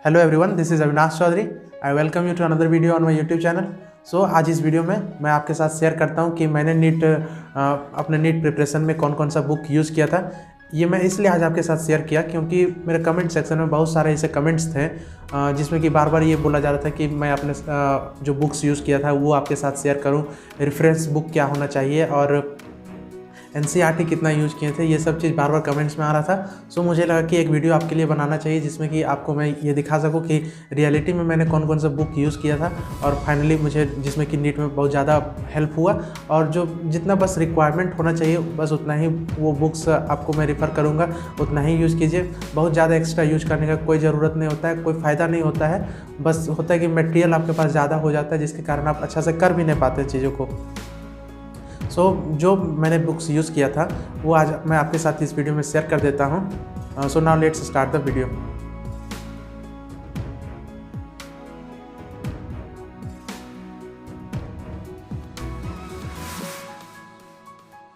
Hello everyone, this is Avinash Chaudhary. I welcome you to another video on my YouTube channel. So आज इस video में मैं आपके साथ शेयर करता हूं कि मैंने अपने नीट प्रिपरेशन में कौन कौन सा बुक यूज़ किया था। ये मैं इसलिए आज आपके साथ शेयर किया क्योंकि मेरे कमेंट सेक्शन में बहुत सारे ऐसे कमेंट्स थे जिसमें कि बार बार ये बोला जा रहा था कि मैं अपने जो बुक्स यूज़ किया था वो आपके साथ शेयर करूँ, रेफरेंस बुक क्या होना चाहिए और एनसीईआरटी कितना यूज़ किए थे, ये सब चीज़ बार बार कमेंट्स में आ रहा था। सो मुझे लगा कि एक वीडियो आपके लिए बनाना चाहिए जिसमें कि आपको मैं ये दिखा सकूं कि रियलिटी में मैंने कौन कौन सा बुक यूज़ किया था और फाइनली मुझे जिसमें कि नीट में बहुत ज़्यादा हेल्प हुआ। और जो जितना बस रिक्वायरमेंट होना चाहिए बस उतना ही वो बुक्स आपको मैं रेफ़र करूँगा, उतना ही यूज़ कीजिए। बहुत ज़्यादा एक्स्ट्रा यूज़ करने का कोई ज़रूरत नहीं होता है, कोई फ़ायदा नहीं होता है। बस होता है कि मटेरियल आपके पास ज़्यादा हो जाता है जिसके कारण आप अच्छा से कर भी नहीं पाते चीज़ों को। जो मैंने बुक्स यूज़ किया था वो आज मैं आपके साथ इस वीडियो में शेयर कर देता हूँ। So now let's start the video.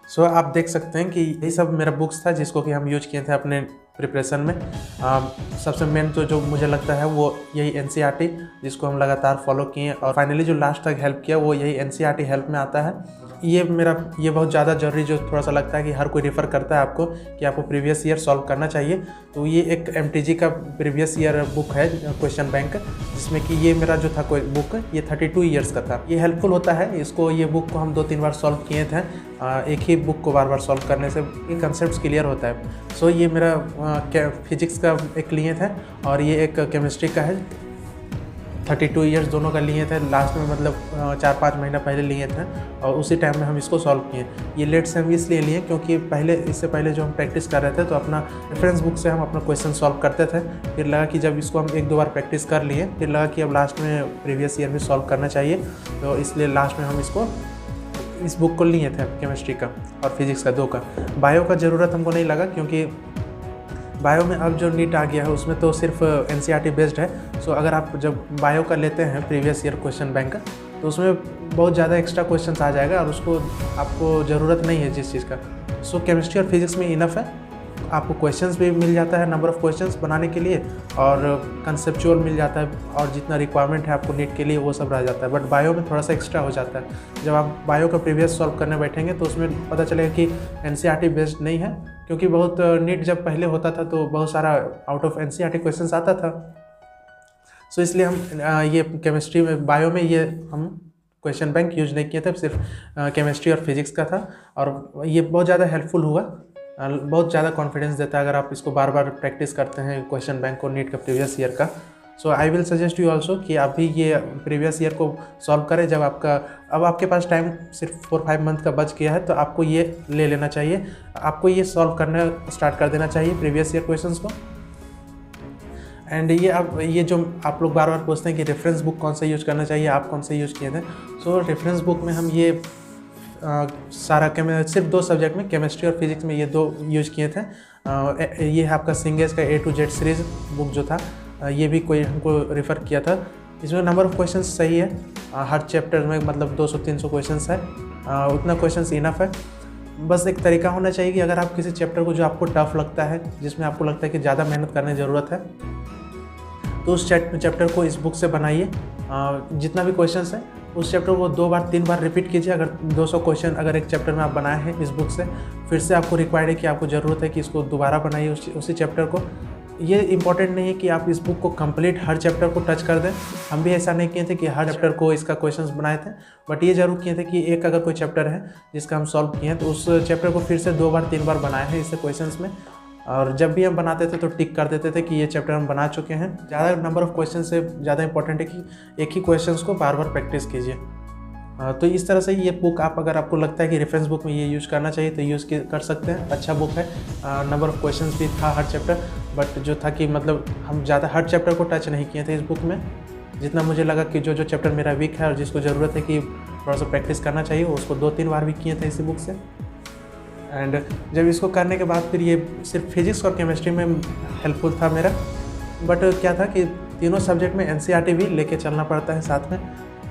So आप देख सकते हैं कि यही सब मेरा बुक्स था जिसको कि हम यूज किए थे अपने प्रिपरेशन में। सबसे मेन तो जो मुझे लगता है वो यही एनसीईआरटी जिसको हम लगातार फॉलो किए और फाइनली जो लास्ट तक हेल्प किया वो यही एनसीईआरटी हेल्प में आता है। ये बहुत ज़्यादा जरूरी जो थोड़ा सा लगता है कि हर कोई रेफ़र करता है आपको कि आपको प्रीवियस ईयर सॉल्व करना चाहिए। तो ये एक एमटीजी का प्रीवियस ईयर बुक है क्वेश्चन बैंक, जिसमें कि ये मेरा जो था कोई बुक ये 32 ईयर्स का था। ये हेल्पफुल होता है। ये बुक को हम 2-3 बार सॉल्व किए थे। एक ही बुक को बार बार सॉल्व करने से ये कंसेप्ट क्लियर होता है। सो ये मेरा फिजिक्स का एक लिए थे और ये एक केमिस्ट्री का है। 32 ईयर्स दोनों का लिए थे। लास्ट में मतलब 4-5 महीना पहले लिए थे और उसी टाइम में हम इसको सॉल्व किए। ये लेट से हम इसलिए लिए क्योंकि इससे पहले जो हम प्रैक्टिस कर रहे थे तो अपना रेफरेंस बुक से हम अपना क्वेश्चन सॉल्व करते थे। फिर लगा कि जब इसको हम 1-2 बार प्रैक्टिस कर लिए फिर लगा कि अब लास्ट में प्रीवियस ईयर में सॉल्व करना चाहिए। तो इसलिए लास्ट में हम इस बुक को लिए थे, केमिस्ट्री का और फिजिक्स का 2 का। बायो का ज़रूरत हमको नहीं लगा क्योंकि बायो में अब जो नीट आ गया है उसमें तो सिर्फ एनसीईआरटी बेस्ड है। सो अगर आप जब बायो का लेते हैं प्रीवियस ईयर क्वेश्चन बैंक तो उसमें बहुत ज़्यादा एक्स्ट्रा क्वेश्चंस आ जाएगा और उसको आपको ज़रूरत नहीं है जिस चीज़ का। सो केमिस्ट्री और फिजिक्स में इनफ है, आपको क्वेश्चंस भी मिल जाता है, नंबर ऑफ़ क्वेश्चंस बनाने के लिए, और कंसेप्चुअल मिल जाता है और जितना रिक्वायरमेंट है आपको नीट के लिए वो सब रह जाता है। बट बायो में थोड़ा सा एक्स्ट्रा हो जाता है। जब आप बायो का प्रीवियस सॉल्व करने बैठेंगे तो उसमें पता चलेगा कि एनसीईआरटी बेस्ड नहीं है, क्योंकि बहुत नीट जब पहले होता था तो बहुत सारा आउट ऑफ एनसीईआरटी क्वेश्चंस आता था। सो इसलिए हम ये केमिस्ट्री में बायो में ये हम क्वेश्चन बैंक यूज नहीं किए थे, सिर्फ केमिस्ट्री और फिजिक्स का था। और ये बहुत ज़्यादा हेल्पफुल हुआ, बहुत ज़्यादा कॉन्फिडेंस देता है अगर आप इसको बार बार प्रैक्टिस करते हैं क्वेश्चन बैंक को नीट का प्रीवियस ईयर का। So I will suggest you also कि आप भी ये प्रीवियस ईयर को सॉल्व करें। जब अब आपके पास टाइम सिर्फ 4-5 मंथ का बच गया है तो आपको ये ले लेना चाहिए, आपको ये सॉल्व करना स्टार्ट कर देना चाहिए प्रीवियस ईयर क्वेश्चंस को। एंड ये जो आप लोग बार बार पूछते हैं कि रेफरेंस बुक कौन सा यूज़ करना चाहिए, आप कौन से यूज़ किए थे। सो रेफरेंस बुक में हम ये सिर्फ 2 सब्जेक्ट में केमिस्ट्री और फिजिक्स में ये 2 यूज किए थे। ये है आपका सिंगेज का A to Z series book जो था, ये भी कोई हमको रेफ़र किया था। इसमें नंबर ऑफ़ क्वेश्चंस सही है, हर चैप्टर में मतलब 200-300 क्वेश्चंस है, उतना क्वेश्चंस इनफ है। बस एक तरीका होना चाहिए कि अगर आप किसी चैप्टर को जो आपको टफ लगता है, जिसमें आपको लगता है कि ज़्यादा मेहनत करने की ज़रूरत है, तो उस चैप्टर को इस बुक से बनाइए। जितना भी क्वेश्चंस है उस चैप्टर को 2-3 बार रिपीट कीजिए। अगर 200 क्वेश्चन अगर एक चैप्टर में आप बनाए हैं इस बुक से, फिर से आपको रिक्वायर्ड है कि आपको ज़रूरत है कि इसको दोबारा बनाइए उसी चैप्टर को। ये इंपॉर्टेंट नहीं है कि आप इस बुक को कंप्लीट हर चैप्टर को टच कर दें। हम भी ऐसा नहीं किए थे कि हर चैप्टर को इसका क्वेश्चंस बनाए थे, बट ये ज़रूर किए थे कि एक अगर कोई चैप्टर है जिसका हम सॉल्व किए हैं तो उस चैप्टर को फिर से 2-3 बार बनाए हैं इससे क्वेश्चंस में। और जब भी हम बनाते थे तो टिक कर देते थे कि ये चैप्टर हम बना चुके हैं। ज़्यादा नंबर ऑफ़ क्वेश्चन से ज़्यादा इंपॉर्टेंट है कि एक ही क्वेश्चंस को बार बार प्रैक्टिस कीजिए। तो इस तरह से ये बुक अगर आपको लगता है कि रेफरेंस बुक में ये यूज़ करना चाहिए तो यूज़ कर सकते हैं। अच्छा बुक है, नंबर ऑफ़ क्वेश्चंस भी था हर चैप्टर, बट जो था कि मतलब हम ज़्यादा हर चैप्टर को टच नहीं किए थे इस बुक में। जितना मुझे लगा कि जो चैप्टर मेरा वीक है और जिसको ज़रूरत है कि थोड़ा सा प्रैक्टिस करना चाहिए, उसको 2-3 बार भी किए थे इसी बुक से। एंड जब इसको करने के बाद फिर ये सिर्फ फिजिक्स और केमिस्ट्री में हेल्पफुल था मेरा। बट क्या था कि तीनों सब्जेक्ट में एनसीईआरटी भी लेके चलना पड़ता है साथ में।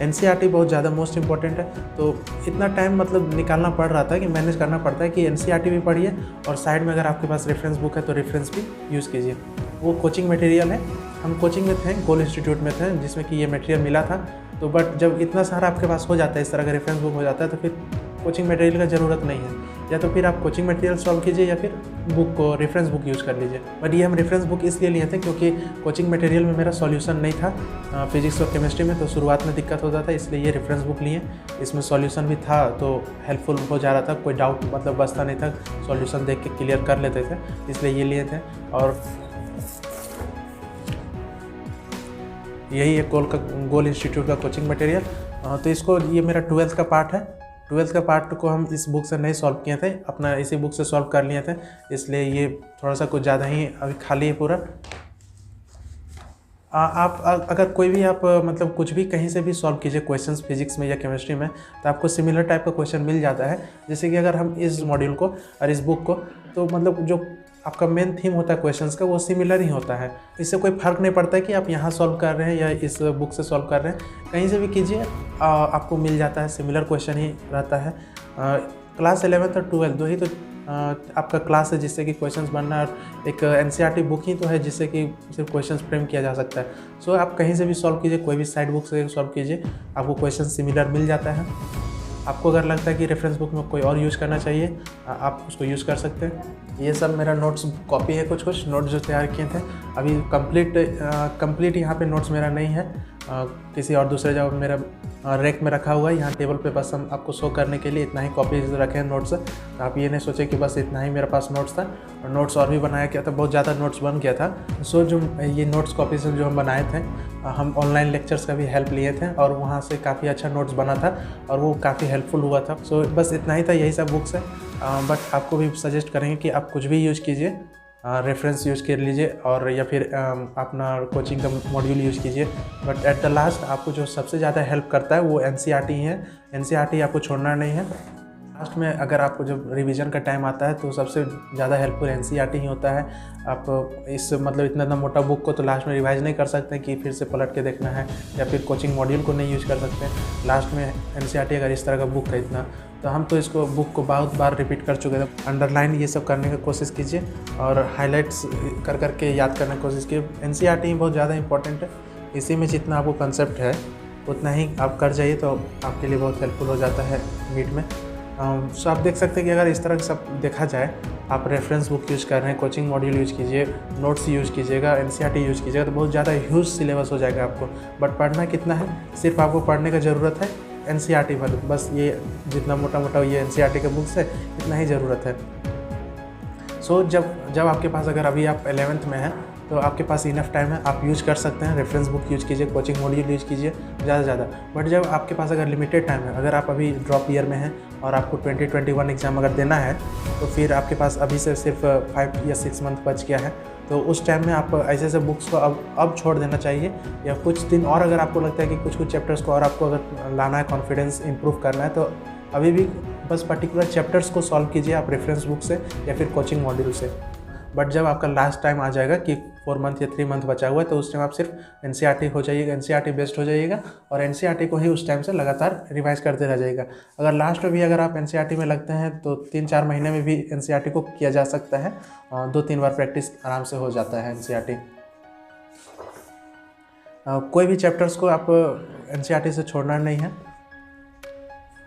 एनसीईआरटी बहुत ज़्यादा मोस्ट इंपॉर्टेंट है, तो इतना टाइम मतलब निकालना पड़ रहा था कि मैनेज करना पड़ता है कि एनसीईआरटी भी पढ़िए और साइड में अगर आपके पास रेफरेंस बुक है तो रेफरेंस भी यूज़ कीजिए। वो कोचिंग मटेरियल है हम कोचिंग में थे, गोल इंस्टीट्यूट में थे, जिसमें कि ये मटेरियल मिला था। तो बट जब इतना सारा आपके पास हो जाता है, इस तरह का रेफरेंस बुक हो जाता है, तो फिर कोचिंग मटेरियल का ज़रूरत नहीं है। या तो फिर आप कोचिंग मटेरियल सॉल्व कीजिए या फिर बुक को रेफरेंस बुक यूज़ कर लीजिए। बट ये हम रेफरेंस बुक इसलिए लिए थे क्योंकि कोचिंग मटेरियल में मेरा सॉल्यूशन नहीं था फिजिक्स और केमिस्ट्री में, तो शुरुआत में दिक्कत होता था, इसलिए ये रेफरेंस बुक लिए। इसमें सॉल्यूशन भी था तो हेल्पफुल हो जा रहा था, कोई डाउट मतलब बचता नहीं था, सॉल्यूशन देख के क्लियर कर लेते थे, इसलिए ये लिए थे। और यही है गोल इंस्टीट्यूट का कोचिंग मटेरियल। तो इसको, ये मेरा 12th का पार्ट है। 12th का पार्ट को हम इस बुक से नहीं सॉल्व किए थे, अपना इसी बुक से सॉल्व कर लिए थे, इसलिए ये थोड़ा सा कुछ ज़्यादा ही अभी खाली है पूरा। आप अगर कोई भी आप मतलब कुछ भी कहीं से भी सॉल्व कीजिए क्वेश्चंस फिजिक्स में या केमिस्ट्री में, तो आपको सिमिलर टाइप का क्वेश्चन मिल जाता है। जैसे कि अगर हम इस मॉड्यूल को और इस बुक को, तो मतलब जो आपका मेन थीम होता है क्वेश्चंस का, वो सिमिलर ही होता है। इससे कोई फ़र्क नहीं पड़ता है कि आप यहाँ सॉल्व कर रहे हैं या इस बुक से सॉल्व कर रहे हैं, कहीं से भी कीजिए आपको मिल जाता है, सिमिलर क्वेश्चन ही रहता है। क्लास 11th और 12th दो ही तो आपका क्लास है जिससे कि क्वेश्चंस बनना, और एक एनसीईआरटी बुक ही तो है जिससे कि सिर्फ क्वेश्चंस फ्रेम किया जा सकता है। सो आप कहीं से भी सॉल्व कीजिए, कोई भी साइड बुक से सॉल्व कीजिए, आपको क्वेश्चन सिमिलर मिल जाता है। आपको अगर लगता है कि रेफरेंस बुक में कोई और यूज़ करना चाहिए, आप उसको यूज़ कर सकते हैं। ये सब मेरा नोट्स कॉपी है, कुछ नोट्स जो तैयार किए थे। अभी कंप्लीट यहाँ पे नोट्स मेरा नहीं है, किसी और दूसरे जगह मेरा रैक में रखा हुआ है। यहाँ टेबल पे बस हम आपको शो करने के लिए इतना ही कॉपीज रखे हैं नोट्स। तो आप ये नहीं सोचे कि बस इतना ही मेरे पास नोट्स था, और नोट्स और भी बनाया गया था, बहुत ज़्यादा नोट्स बन गया था। सो जो ये नोट्स कॉपीज जो हम बनाए थे, हम ऑनलाइन लेक्चर्स का भी हेल्प लिए थे, और वहाँ से काफ़ी अच्छा नोट्स बना था और वो काफ़ी हेल्पफुल हुआ था। सो बस इतना ही था, यही सब बुक्स है। बट आपको भी सजेस्ट करेंगे कि आप कुछ भी यूज़ कीजिए, रेफरेंस यूज़ कर लीजिए, और या फिर अपना कोचिंग का मॉड्यूल यूज़ कीजिए। बट एट द लास्ट आपको जो सबसे ज़्यादा हेल्प करता है वो एनसीईआरटी ही है। एनसीईआरटी आपको छोड़ना नहीं है। लास्ट में अगर आपको जब रिवीजन का टाइम आता है तो सबसे ज़्यादा हेल्पफुल एनसीईआरटी ही होता है। आप इस मतलब इतना मोटा बुक को तो लास्ट में रिवाइज नहीं कर सकते कि फिर से पलट के देखना है, या फिर कोचिंग मॉड्यूल को नहीं यूज़ कर सकते। लास्ट में एनसीईआरटी अगर इस तरह का बुक है इतना, तो हम तो इसको बुक को बहुत बार रिपीट कर चुके थे। अंडरलाइन ये सब करने की कोशिश कीजिए और हाईलाइट्स कर करके याद करने की कोशिश कीजिए। एनसीईआरटी बहुत ज़्यादा इंपॉर्टेंट है, इसी में जितना आपको कंसेप्ट है उतना ही आप कर जाइए तो आपके लिए बहुत हेल्पफुल हो जाता है मीट में। सो आप देख सकते हैं कि अगर इस तरह सब देखा जाए, आप रेफरेंस बुक यूज़ कर रहे हैं, कोचिंग मॉड्यूल यूज़ कीजिए, नोट्स यूज़ कीजिएगा, एनसीईआरटी यूज़ कीजिएगा, तो बहुत ज़्यादा ह्यूज सिलेबस हो जाएगा आपको। बट पढ़ना कितना है, सिर्फ आपको पढ़ने का ज़रूरत है एनसीईआरटी पर, बस ये जितना मोटा मोटा ये एनसीईआरटी के बुक्स है इतना ही ज़रूरत है। सो जब आपके पास, अगर अभी आप 11th में हैं तो आपके पास इनफ टाइम है, आप यूज़ कर सकते हैं, रेफरेंस बुक यूज़ कीजिए, कोचिंग मॉड्यूल यूज़ कीजिए ज़्यादा से ज़्यादा। बट जब आपके पास अगर लिमिटेड टाइम है, अगर आप अभी ड्रॉप ईयर में हैं और आपको 2021 एग्ज़ाम अगर देना है, तो फिर आपके पास अभी से सिर्फ 5 या 6 मंथ बच गया है, तो उस टाइम में आप ऐसे बुक्स को अब छोड़ देना चाहिए, या कुछ दिन और अगर आपको लगता है कि कुछ चैप्टर्स को और आपको अगर लाना है, कॉन्फिडेंस इंप्रूव करना है, तो अभी भी बस पर्टिकुलर चैप्टर्स को सॉल्व कीजिए आप रेफरेंस बुक से या फिर कोचिंग मॉड्यूल से। बट जब आपका लास्ट टाइम आ जाएगा कि 4 मंथ या 3 मंथ बचा हुआ है, तो उस टाइम आप सिर्फ एनसीईआरटी हो जाइएगा, एनसीईआरटी बेस्ड हो जाइएगा, और एनसीईआरटी को ही उस टाइम से लगातार रिवाइज करते रह जाइएगा। अगर लास्ट में भी अगर आप एनसीईआरटी में लगते हैं तो 3-4 महीने में भी एनसीईआरटी को किया जा सकता है, 2-3 बार प्रैक्टिस आराम से हो जाता है एनसीईआरटी। कोई भी चैप्टर्स को आप एनसीईआरटी से छोड़ना नहीं है,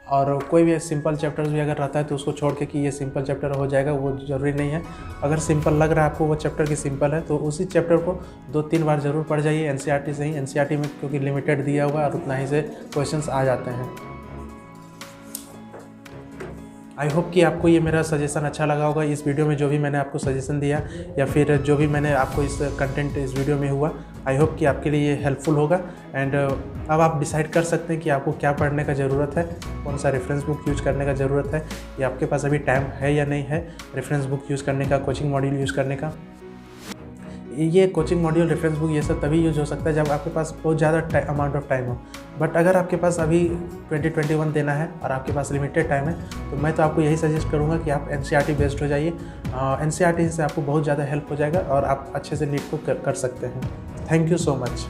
और कोई भी सिंपल चैप्टर्स भी अगर रहता है तो उसको छोड़ के कि ये सिंपल चैप्टर हो जाएगा, वो ज़रूरी नहीं है। अगर सिंपल लग रहा है आपको वो चैप्टर की सिंपल है, तो उसी चैप्टर को 2-3 बार ज़रूर पढ़ जाइए एनसीईआरटी से ही। एनसीईआरटी में क्योंकि लिमिटेड दिया हुआ है और उतना ही से क्वेश्चंस आ जाते हैं। आई होप कि आपको ये मेरा सजेशन अच्छा लगा होगा। इस वीडियो में जो भी मैंने आपको सजेशन दिया या फिर जो भी मैंने आपको इस कंटेंट इस वीडियो में हुआ, आई होप कि आपके लिए ये हेल्पफुल होगा। एंड अब आप डिसाइड कर सकते हैं कि आपको क्या पढ़ने का ज़रूरत है, कौन सा रेफरेंस बुक यूज़ करने का ज़रूरत है, या आपके पास अभी टाइम है या नहीं है रेफरेंस बुक यूज़ करने का, कोचिंग मॉड्यूल यूज़ करने का। ये कोचिंग मॉड्यूल, रेफरेंस बुक, ये सब तभी यूज़ हो सकता है जब आपके पास बहुत ज़्यादा अमाउंट ऑफ टाइम हो। बट अगर आपके पास अभी 2021 देना है और आपके पास लिमिटेड टाइम है, तो मैं तो आपको यही सजेस्ट करूँगा कि आप एनसीईआरटी बेस्ड हो जाइए। एनसीईआरटी से आपको बहुत ज़्यादा हेल्प हो जाएगा और आप अच्छे से नीट को कर सकते हैं। Thank you so much.